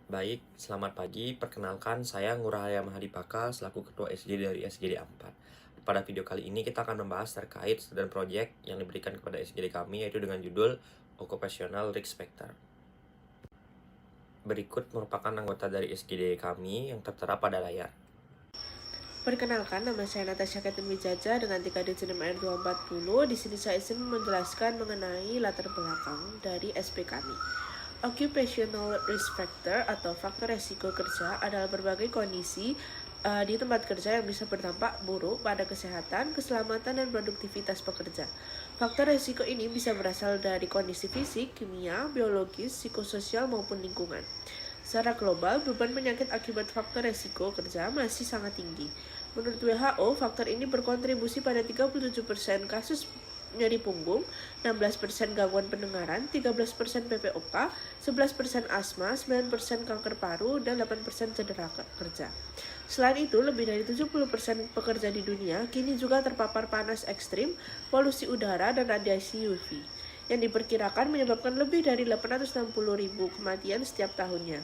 Baik, selamat pagi. Perkenalkan, saya Ngurahaya Mahadipaka selaku Ketua SJ dari SGD 4. Pada video kali ini kita akan membahas terkait student project yang diberikan kepada SGD kami, yaitu dengan judul Occupational Risk Factor. Berikut merupakan anggota dari SGD kami yang tertera pada layar. Perkenalkan, nama saya Natasha Ketemi Jaja dengan 3 digit NIM R240. Di sini saya ingin menjelaskan mengenai latar belakang dari SP kami. Occupational risk factor atau faktor resiko kerja adalah berbagai kondisi di tempat kerja yang bisa berdampak buruk pada kesehatan, keselamatan, dan produktivitas pekerja. Faktor resiko ini bisa berasal dari kondisi fisik, kimia, biologis, psikososial, maupun lingkungan. Secara global, beban penyakit akibat faktor resiko kerja masih sangat tinggi. Menurut WHO, faktor ini berkontribusi pada 37% kasus nyeri punggung, 16% gangguan pendengaran, 13% PPOK, 11% asma, 9% kanker paru, dan 8% cedera kerja. Selain itu, lebih dari 70% pekerja di dunia kini juga terpapar panas ekstrim, polusi udara, dan radiasi UV, yang diperkirakan menyebabkan lebih dari 860.000 kematian setiap tahunnya.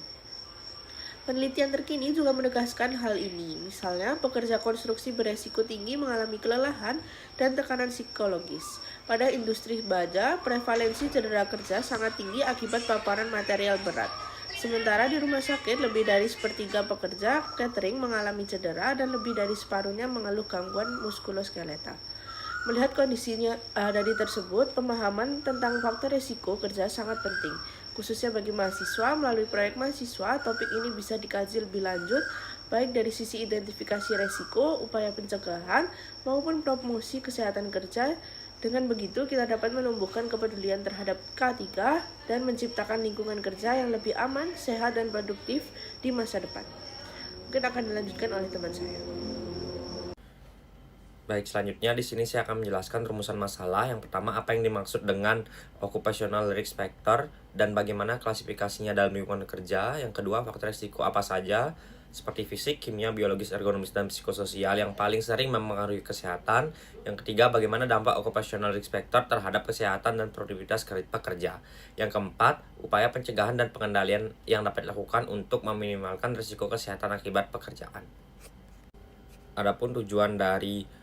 Penelitian terkini juga menegaskan hal ini. Misalnya, pekerja konstruksi beresiko tinggi mengalami kelelahan dan tekanan psikologis. Pada industri baja, prevalensi cedera kerja sangat tinggi akibat paparan material berat. Sementara di rumah sakit, lebih dari sepertiga pekerja catering mengalami cedera dan lebih dari separuhnya mengeluh gangguan muskuloskeletal. Melihat kondisinya dari tersebut, pemahaman tentang faktor risiko kerja sangat penting, khususnya bagi mahasiswa. Melalui proyek mahasiswa, topik ini bisa dikaji lebih lanjut, baik dari sisi identifikasi risiko, upaya pencegahan, maupun promosi kesehatan kerja. Dengan begitu, kita dapat menumbuhkan kepedulian terhadap K3 dan menciptakan lingkungan kerja yang lebih aman, sehat, dan produktif di masa depan. Mungkin akan dilanjutkan oleh teman saya. Baik, selanjutnya di sini saya akan menjelaskan rumusan masalah. Yang pertama, apa yang dimaksud dengan occupational risk factor dan bagaimana klasifikasinya dalam lingkungan kerja. Yang kedua, faktor risiko apa saja seperti fisik, kimia, biologis, ergonomis, dan psikososial yang paling sering mempengaruhi kesehatan. Yang ketiga, bagaimana dampak occupational risk factor terhadap kesehatan dan produktivitas pekerja. Yang keempat, upaya pencegahan dan pengendalian yang dapat dilakukan untuk meminimalkan risiko kesehatan akibat pekerjaan. Adapun tujuan dari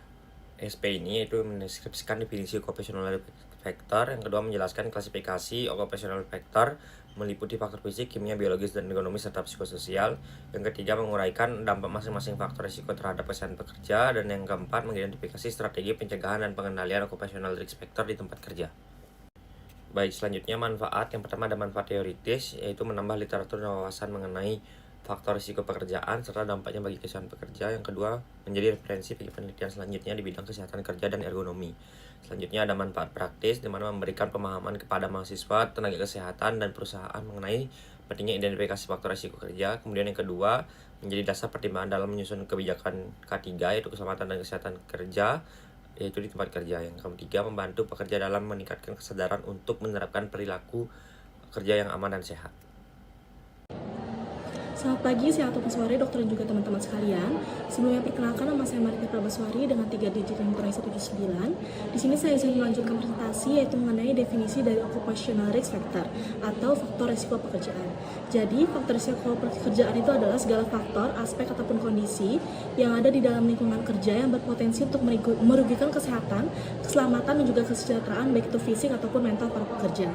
SP ini yaitu mendeskripsikan definisi occupational factor, yang kedua menjelaskan klasifikasi occupational factor meliputi faktor fisik, kimia, biologis, dan ekonomis serta psikososial. Yang ketiga menguraikan dampak masing-masing faktor risiko terhadap kesehatan pekerja, dan yang keempat mengidentifikasi strategi pencegahan dan pengendalian occupational risk factor di tempat kerja. Baik, selanjutnya manfaat. Yang pertama ada manfaat teoritis, yaitu menambah literatur dan wawasan mengenai faktor risiko pekerjaan serta dampaknya bagi kesehatan pekerja. Yang kedua, menjadi referensi bagi penelitian selanjutnya di bidang kesehatan kerja dan ergonomi. Selanjutnya ada manfaat praktis, di mana memberikan pemahaman kepada mahasiswa, tenaga kesehatan, dan perusahaan mengenai pentingnya identifikasi faktor risiko kerja. Kemudian yang kedua, menjadi dasar pertimbangan dalam menyusun kebijakan K3, yaitu keselamatan dan kesehatan kerja, yaitu di tempat kerja. Yang ketiga, membantu pekerja dalam meningkatkan kesadaran untuk menerapkan perilaku kerja yang aman dan sehat. Selamat pagi, siang ataupun sore, dokter dan juga teman-teman sekalian. Sebelumnya perkenalkan, nama saya Marita Prabaswari dengan 3 digit NIM terakhir 179. Di sini saya ingin melanjutkan presentasi yaitu mengenai definisi dari occupational risk factor atau faktor risiko pekerjaan. Jadi, faktor risiko pekerjaan itu adalah segala faktor, aspek ataupun kondisi yang ada di dalam lingkungan kerja yang berpotensi untuk merugikan kesehatan, keselamatan, dan juga kesejahteraan baik itu fisik ataupun mental para pekerja.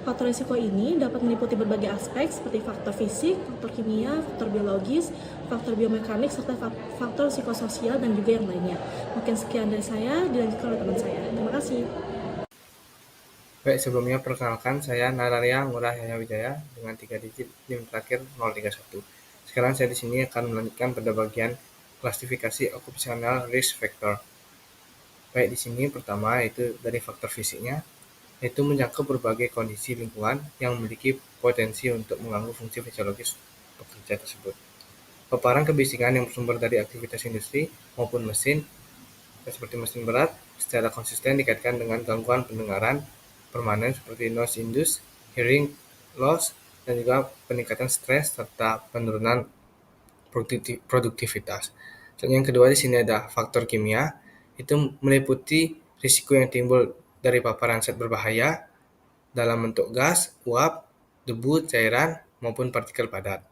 Faktor risiko ini dapat meliputi berbagai aspek seperti faktor fisik, faktor kimia, faktor biologis, faktor biomekanik, serta faktor psikososial dan juga yang lainnya. Mungkin sekian dari saya, dilanjutkan oleh teman saya. Terima kasih. Baik, sebelumnya perkenalkan saya Nararia Ngurahaya Wijaya dengan 3 digit NIM terakhir 031. Sekarang saya di sini akan melanjutkan pada bagian klasifikasi occupational risk factor. Baik, di sini pertama yaitu dari faktor fisiknya, yaitu mencakup berbagai kondisi lingkungan yang memiliki potensi untuk mengganggu fungsi fisiologis pekerja tersebut. Paparan kebisingan yang bersumber dari aktivitas industri maupun mesin, seperti mesin berat, secara konsisten dikaitkan dengan gangguan pendengaran permanen seperti noise induced hearing loss, dan juga peningkatan stres serta penurunan produktivitas. Dan yang kedua di sini ada faktor kimia, itu meliputi risiko yang timbul dari paparan zat berbahaya dalam bentuk gas, uap, debu, cairan, maupun partikel padat.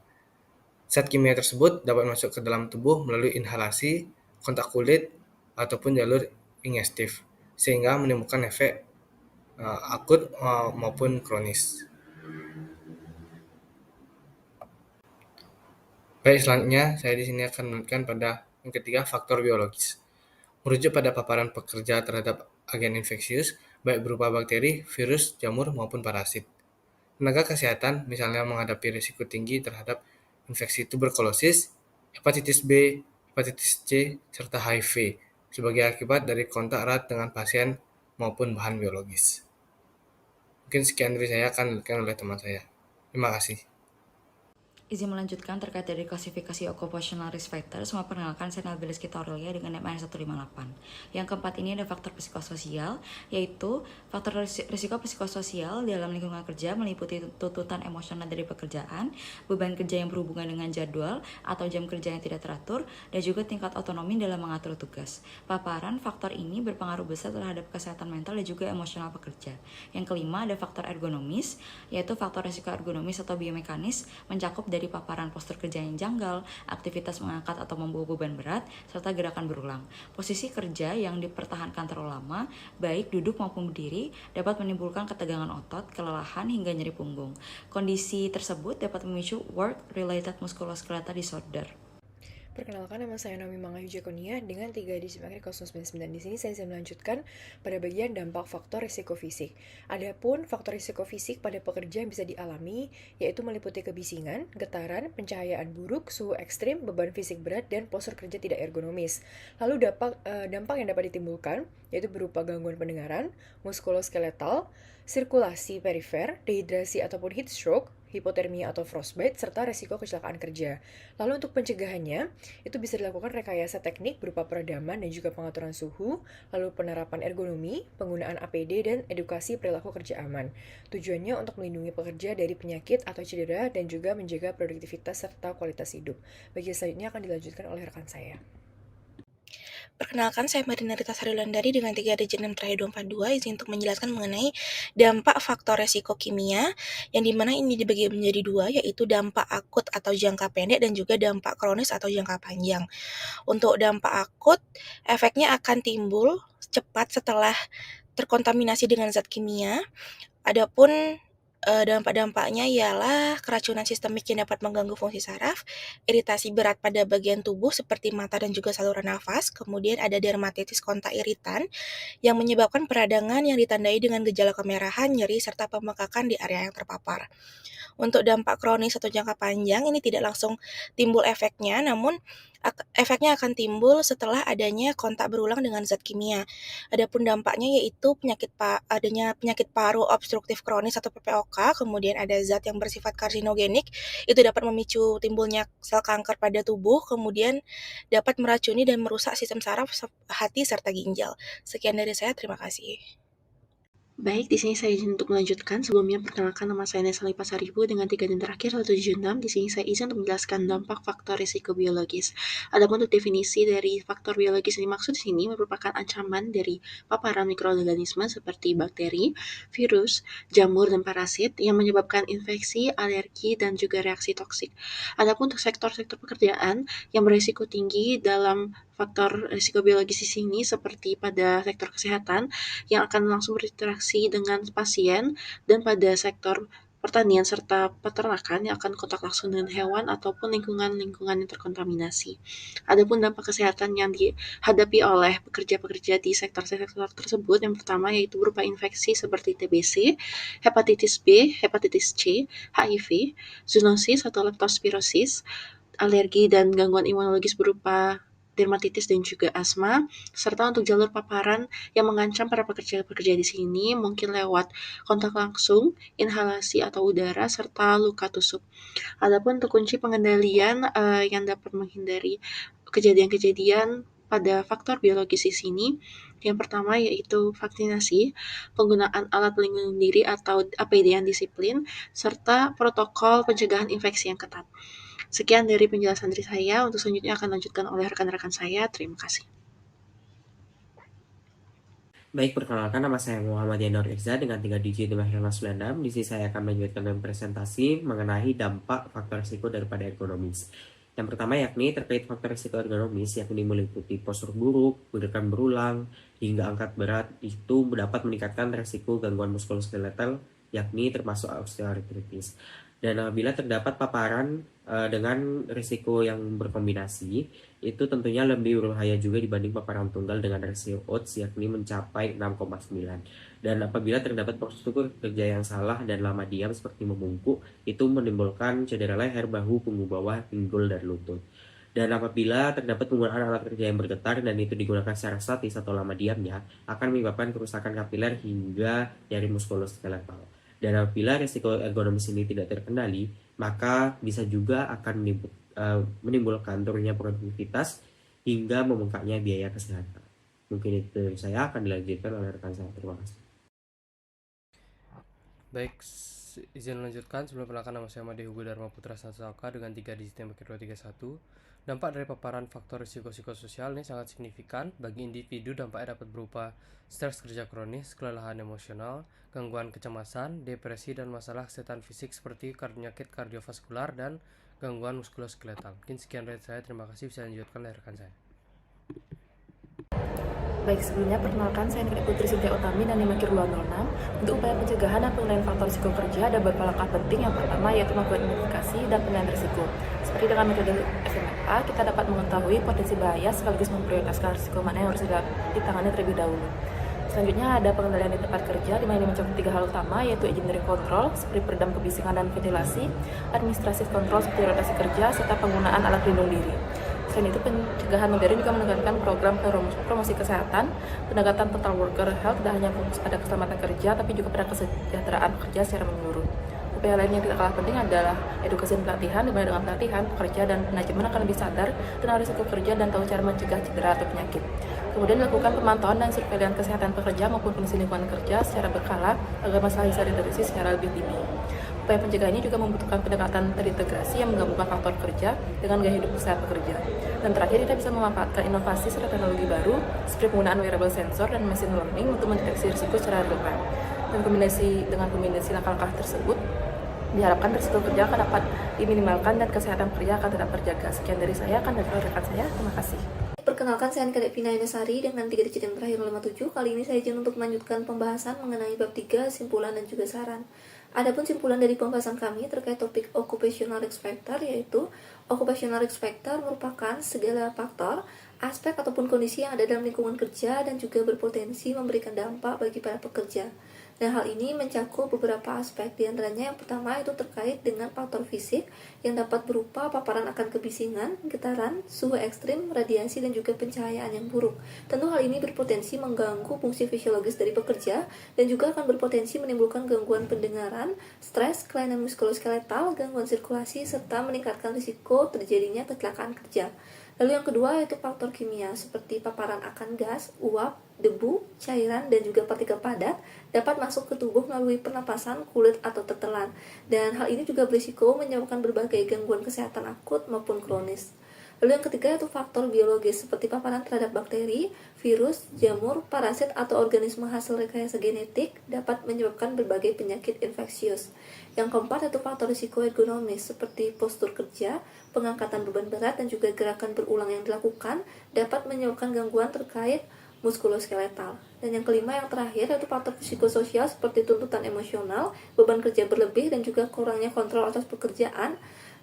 Zat kimia tersebut dapat masuk ke dalam tubuh melalui inhalasi, kontak kulit, ataupun jalur ingestif, sehingga menimbulkan efek akut maupun kronis. Baik, selanjutnya saya di sini akan melanjutkan pada yang ketiga, faktor biologis. Merujuk pada paparan pekerja terhadap agen infeksius, baik berupa bakteri, virus, jamur, maupun parasit. Tenaga kesehatan misalnya menghadapi risiko tinggi terhadap infeksi tuberkulosis, hepatitis B, hepatitis C, serta HIV sebagai akibat dari kontak erat dengan pasien maupun bahan biologis. Mungkin sekian dari saya akan dilanjutkan oleh teman saya. Terima kasih. Izin melanjutkan terkait dari klasifikasi occupational risk factors, memperkenalkan saya Nabila Aurelia dengan MN 158. Yang keempat ini ada faktor psikososial, yaitu faktor risiko psikososial dalam lingkungan kerja meliputi tuntutan emosional dari pekerjaan, beban kerja yang berhubungan dengan jadwal atau jam kerja yang tidak teratur, dan juga tingkat otonomi dalam mengatur tugas. Paparan faktor ini berpengaruh besar terhadap kesehatan mental dan juga emosional pekerja. Yang kelima ada faktor ergonomis, yaitu faktor risiko ergonomis atau biomekanis mencakup dari paparan postur kerja yang janggal, aktivitas mengangkat atau membawa beban berat, serta gerakan berulang. Posisi kerja yang dipertahankan terlalu lama, baik duduk maupun berdiri, dapat menimbulkan ketegangan otot, kelelahan, hingga nyeri punggung. Kondisi tersebut dapat memicu work-related musculoskeletal disorder. Perkenalkan, nama saya Naomi Mangga Hujakonia dengan 3 edisi materi 099. Di sini saya melanjutkan pada bagian dampak faktor risiko fisik. Adapun faktor risiko fisik pada pekerja yang bisa dialami yaitu meliputi kebisingan, getaran, pencahayaan buruk, suhu ekstrim, beban fisik berat, dan postur kerja tidak ergonomis. Lalu dampak yang dapat ditimbulkan yaitu berupa gangguan pendengaran, muskuloskeletal, sirkulasi perifer, dehidrasi ataupun heat stroke, hipotermia atau frostbite, serta resiko kecelakaan kerja. Lalu untuk pencegahannya, itu bisa dilakukan rekayasa teknik berupa peredaman dan juga pengaturan suhu, lalu penerapan ergonomi, penggunaan APD, dan edukasi perilaku kerja aman. Tujuannya untuk melindungi pekerja dari penyakit atau cedera dan juga menjaga produktivitas serta kualitas hidup. Bagian selanjutnya akan dilanjutkan oleh rekan saya. Perkenalkan, saya Marina Rita Sariulandari dengan 3 digit 6 terakhir 242, izin untuk menjelaskan mengenai dampak faktor resiko kimia, yang dimana ini dibagi menjadi dua, yaitu dampak akut atau jangka pendek dan juga dampak kronis atau jangka panjang. Untuk dampak akut, efeknya akan timbul cepat setelah terkontaminasi dengan zat kimia. Adapun dampak-dampaknya ialah keracunan sistemik yang dapat mengganggu fungsi saraf, iritasi berat pada bagian tubuh seperti mata dan juga saluran nafas, kemudian ada dermatitis kontak iritan yang menyebabkan peradangan yang ditandai dengan gejala kemerahan, nyeri, serta pembengkakan di area yang terpapar. Untuk dampak kronis atau jangka panjang ini tidak langsung timbul efeknya, namun efeknya akan timbul setelah adanya kontak berulang dengan zat kimia. Adapun dampaknya yaitu adanya penyakit paru obstruktif kronis atau PPOK, kemudian ada zat yang bersifat karsinogenik, itu dapat memicu timbulnya sel kanker pada tubuh, kemudian dapat meracuni dan merusak sistem saraf, hati, serta ginjal. Sekian dari saya, terima kasih. Baik, di sini saya izin untuk melanjutkan. Sebelumnya, perkenalkan nama saya Nesali Pasaribu dengan 3 dan terakhir 176. Di sini saya izin untuk menjelaskan dampak faktor risiko biologis. Adapun untuk definisi dari faktor biologis yang dimaksud di sini merupakan ancaman dari paparan mikroorganisme seperti bakteri, virus, jamur, dan parasit yang menyebabkan infeksi, alergi, dan juga reaksi toksik. Adapun untuk sektor-sektor pekerjaan yang berisiko tinggi dalam faktor risiko biologis di sini seperti pada sektor kesehatan yang akan langsung berinteraksi dengan pasien, dan pada sektor pertanian serta peternakan yang akan kontak langsung dengan hewan ataupun lingkungan-lingkungan yang terkontaminasi. Adapun dampak kesehatan yang dihadapi oleh pekerja-pekerja di sektor-sektor tersebut, yang pertama yaitu berupa infeksi seperti TBC, hepatitis B, hepatitis C, HIV, zoonosis atau leptospirosis, alergi dan gangguan imunologis berupa dermatitis dan juga asma, serta untuk jalur paparan yang mengancam para pekerja-pekerja di sini mungkin lewat kontak langsung, inhalasi atau udara, serta luka tusuk. Adapun untuk kunci pengendalian yang dapat menghindari kejadian-kejadian pada faktor biologis di sini, yang pertama yaitu vaksinasi, penggunaan alat pelindung diri atau APD yang disiplin, serta protokol pencegahan infeksi yang ketat. Sekian dari penjelasan dari saya. Untuk selanjutnya akan lanjutkan oleh rekan-rekan saya. Terima kasih. Baik, perkenalkan nama saya Muhammad Yanur Reza dengan 3 digit 596. Di sini saya akan melanjutkan dengan presentasi mengenai dampak faktor risiko daripada ergonomis. Yang pertama yakni terkait faktor risiko ergonomis, yakni meliputi postur buruk, gerakan berulang, hingga angkat berat, itu dapat meningkatkan risiko gangguan muskuloskeletal, yakni termasuk osteoartritis. Dan apabila terdapat paparan dengan risiko yang berkombinasi, itu tentunya lebih berbahaya juga dibanding paparan tunggal dengan rasio odds yakni mencapai 6,9. Dan apabila terdapat postur kerja yang salah dan lama diam seperti membungkuk, itu menimbulkan cedera leher, bahu, punggung bawah, pinggul, dan lutut. Dan apabila terdapat penggunaan alat kerja yang bergetar dan itu digunakan secara statis atau lama diamnya, akan menyebabkan kerusakan kapiler hingga nyeri muskuloskeletal. Dan apabila risiko ergonomis ini tidak terkendali, maka bisa juga akan menimbulkan turunnya produktivitas hingga membengkaknya biaya kesehatan. Mungkin itu saya akan dilanjutkan oleh rekan saya. Terima kasih. Baik, izin melanjutkan. Sebelum perkenalkan, nama saya Made Hugo Dharma Putra Sansaka dengan 3 digit yang berakhir 231. Dampak dari paparan faktor risiko psikososial ini sangat signifikan. Bagi individu, dampaknya dapat berupa stres kerja kronis, kelelahan emosional, gangguan kecemasan, depresi, dan masalah kesehatan fisik seperti penyakit kardiovaskular dan gangguan muskuloskeletal. Mungkin sekian dari saya. Terima kasih. Bisa lanjutkan oleh rekan saya. Baik, sebelumnya perkenalkan saya Nikita Putri Sintia Utami dan Nimakir 206. Untuk upaya pencegahan dan pengendalian faktor risiko kerja ada beberapa langkah penting. Yang pertama yaitu melakukan identifikasi dan penilaian risiko. Seperti dengan metode FMFA, kita dapat mengetahui potensi bahaya sekaligus memprioritaskan risiko mana yang harus ditangani terlebih dahulu. Selanjutnya ada pengendalian di tempat kerja, di mana mencakup 3 hal utama, yaitu engineering control seperti peredam kebisingan dan ventilasi, administrative control seperti rotasi kerja, serta penggunaan alat pelindung diri. Selain itu, pencegahan modern juga menekankan program promosi kesehatan, pendekatan total worker health tidak hanya fokus pada keselamatan kerja, tapi juga pada kesejahteraan pekerja secara menyeluruh. Upaya lain yang tidak kalah penting adalah edukasi dan pelatihan, di mana dengan pelatihan, pekerja dan manajemen akan lebih sadar tentang risiko kerja dan tahu cara mencegah cedera atau penyakit. Kemudian dilakukan pemantauan dan surveillance kesehatan pekerja maupun kondisi lingkungan kerja secara berkala agar masalah bisa dideteksi secara lebih dini. Upaya pencegahan ini juga membutuhkan pendekatan terintegrasi yang menggabungkan faktor kerja dengan gaya hidup sehat pekerja. Dan terakhir, kita bisa memanfaatkan inovasi serta teknologi baru seperti penggunaan wearable sensor dan machine learning untuk mendeteksi risiko secara real-time. Dan kombinasi langkah-langkah tersebut, diharapkan risiko kerja akan dapat diminimalkan dan kesehatan kerja akan tetap terjaga. Sekian dari saya, akan dari rekan saya. Terima kasih. Perkenalkan, saya Nikita Pina Inasari dengan 3 digit yang terakhir 57. Kali ini saya izin untuk melanjutkan pembahasan mengenai bab 3, simpulan dan juga saran. Adapun simpulan dari pembahasan kami terkait topik occupational risk factor, yaitu occupational risk factor merupakan segala faktor, aspek ataupun kondisi yang ada dalam lingkungan kerja dan juga berpotensi memberikan dampak bagi para pekerja. Dan hal ini mencakup beberapa aspek, diantaranya yang pertama itu terkait dengan faktor fisik yang dapat berupa paparan akan kebisingan, getaran, suhu ekstrim, radiasi, dan juga pencahayaan yang buruk. Tentu hal ini berpotensi mengganggu fungsi fisiologis dari pekerja dan juga akan berpotensi menimbulkan gangguan pendengaran, stres, kelainan muskuloskeletal, gangguan sirkulasi, serta meningkatkan risiko terjadinya kecelakaan kerja. Lalu yang kedua yaitu faktor kimia seperti paparan akan gas, uap, debu, cairan, dan juga partikel padat dapat masuk ke tubuh melalui pernapasan, kulit, atau tetelan. Dan hal ini juga berisiko menyebabkan berbagai gangguan kesehatan akut maupun kronis. Lalu yang ketiga yaitu faktor biologis seperti paparan terhadap bakteri, virus, jamur, parasit, atau organisme hasil rekayasa genetik dapat menyebabkan berbagai penyakit infeksius. Yang keempat yaitu faktor risiko ergonomis seperti postur kerja, pengangkatan beban berat, dan juga gerakan berulang yang dilakukan dapat menyebabkan gangguan terkait muskuloskeletal. Dan yang kelima yang terakhir yaitu faktor psikososial seperti tuntutan emosional, beban kerja berlebih, dan juga kurangnya kontrol atas pekerjaan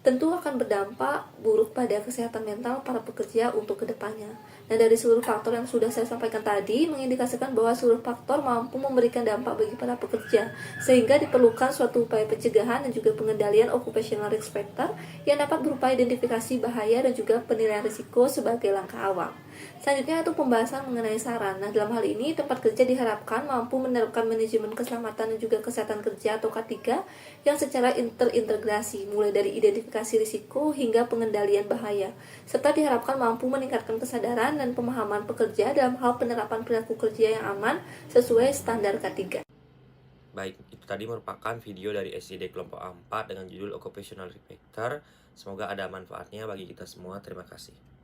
tentu akan berdampak buruk pada kesehatan mental para pekerja untuk kedepannya. Nah, dari seluruh faktor yang sudah saya sampaikan tadi mengindikasikan bahwa seluruh faktor mampu memberikan dampak bagi para pekerja, sehingga diperlukan suatu upaya pencegahan dan juga pengendalian occupational risk factor yang dapat berupa identifikasi bahaya dan juga penilaian risiko sebagai langkah awal. Selanjutnya itu pembahasan mengenai saran. Nah, dalam hal ini tempat kerja diharapkan mampu menerapkan manajemen keselamatan dan juga kesehatan kerja atau K3 yang secara terintegrasi mulai dari identifikasi risiko hingga pengendalian bahaya, serta diharapkan mampu meningkatkan kesadaran dan pemahaman pekerja dalam hal penerapan perilaku kerja yang aman sesuai standar K3. Baik, itu tadi merupakan video dari SID kelompok 4 dengan judul Occupational Risk Factor. Semoga ada manfaatnya bagi kita semua. Terima kasih.